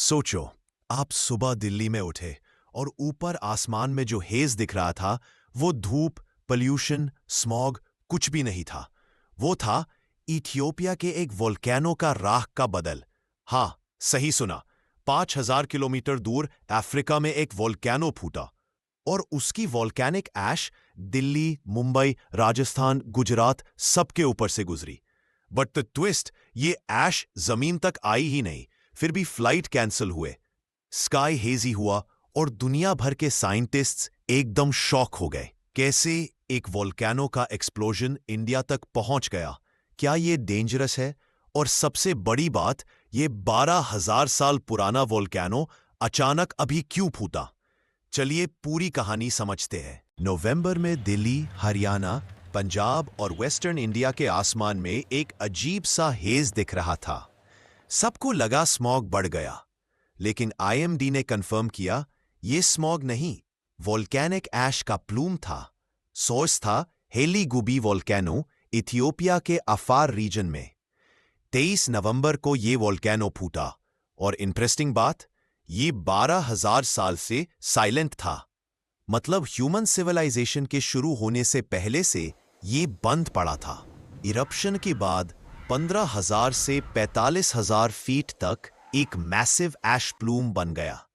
सोचो, आप सुबह दिल्ली में उठे और ऊपर आसमान में जो हेज दिख रहा था वो धूप, पोल्यूशन, स्मॉग कुछ भी नहीं था। वो था इथियोपिया के एक वोल्केनो का राख का बदल। हाँ, सही सुना। 5,000 किलोमीटर दूर अफ्रीका में एक वोल्केनो फूटा और उसकी वोल्केनिक ऐश दिल्ली, मुंबई, राजस्थान, गुजरात सबके ऊपर से गुजरी। बट द ट्विस्ट, ये ऐश जमीन तक आई ही नहीं। फिर भी फ्लाइट कैंसिल हुए, स्काई हेजी हुआ और दुनिया भर के साइंटिस्ट्स एकदम शॉक हो गए। कैसे एक वोल्केनो का एक्सप्लोजन इंडिया तक पहुंच गया? क्या ये डेंजरस है? और सबसे बड़ी बात, ये 12,000 साल पुराना वोल्केनो अचानक अभी क्यों फूटा? चलिए पूरी कहानी समझते हैं। नवंबर में दिल्ली, हरियाणा, पंजाब और वेस्टर्न इंडिया के आसमान में एक अजीब सा हेज दिख रहा था। सबको लगा स्मॉग बढ़ गया, लेकिन आईएमडी ने कंफर्म किया ये स्मॉग नहीं, वोल्केनिक ऐश का प्लूम था। सोर्स था हेली-गुबी वोल्केनो, इथियोपिया के अफार रीजन में। 23 नवंबर को ये वोल्केनो फूटा और इंटरेस्टिंग बात, ये 12,000 साल से साइलेंट था। मतलब ह्यूमन सिविलाइजेशन के शुरू होने से पहले से ये बंद पड़ा था। इरप्शन के बाद 15,000 से 45,000 फीट तक एक मैसिव ऐश प्लूम बन गया।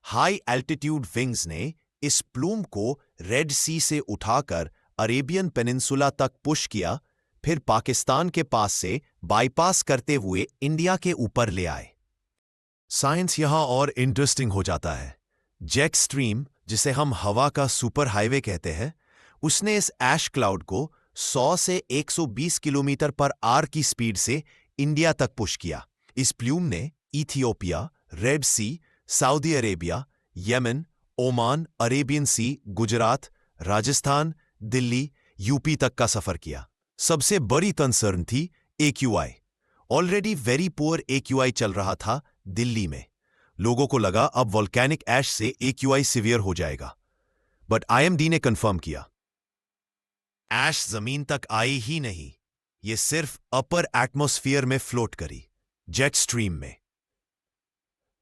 हाई एल्टीट्यूड विंग्स ने इस प्लूम को रेड सी से उठाकर अरेबियन पेनिनसुला तक पुश किया, फिर पाकिस्तान के पास से बाईपास करते हुए इंडिया के ऊपर ले आए। साइंस यहां और इंटरेस्टिंग हो जाता है। जेट स्ट्रीम, जिसे हम हवा का सुपर हाईवे कहते हैं, उसने इस ऐश क्लाउड को 100 से 120 किलोमीटर पर आवर की स्पीड से इंडिया तक पुश किया। इस प्लूम ने Ethiopia, red sea, Saudi Arabia, Yemen, Oman, Arabian sea, Gujarat, Rajasthan, Delhi, UP तक का सफर किया। सबसे बड़ी कंसर्न थी AQI. Already very poor AQI चल रहा था दिल्ली में। लोगों को लगा अब वोल्केनिक ऐश से एक्यूआई सीवियर हो जाएगा। बट आईएमडी ने कंफर्म किया, ऐश जमीन तक आई ही नहीं, ये सिर्फ अपर एटमॉस्फेयर में फ्लोट करी, जेट स्ट्रीम में।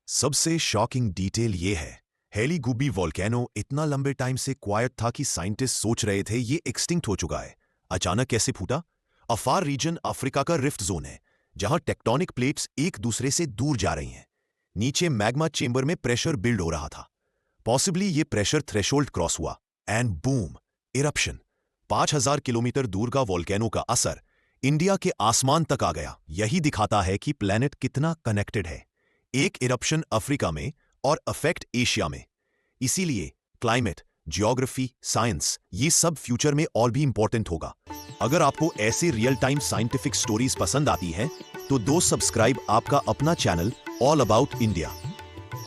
सबसे शॉकिंग डिटेल ये है, हेली-गुबी वोल्केनो इतना लंबे टाइम से क्वाइट था कि साइंटिस्ट सोच रहे थे ये एक्सटिंक्ट हो चुका है। अचानक कैसे फूटा? अफार रीजन अफ्रीका का रिफ्ट जोन है, जहां टेक्टोनिक प्लेट्स एक दूसरे से दूर जा रही हैं। नीचे मैग्मा चेंबर में प्रेशर बिल्ड हो रहा था। पॉसिबली ये प्रेशर थ्रेशोल्ड क्रॉस हुआ एंड बूम, इरप्शन। 5,000 किलोमीटर दूर का वोल्केनो का असर इंडिया के आसमान तक आ गया। यही दिखाता है कि प्लेनेट कितना कनेक्टेड है। एक इरप्शन अफ्रीका में और अफेक्ट एशिया में। इसीलिए क्लाइमेट, जियोग्राफी, साइंस, ये सब फ्यूचर में और भी इंपॉर्टेंट होगा। अगर आपको ऐसे रियल टाइम साइंटिफिक स्टोरीज पसंद आती हैं, तो दो सब्सक्राइब आपका अपना चैनल ऑल अबाउट इंडिया।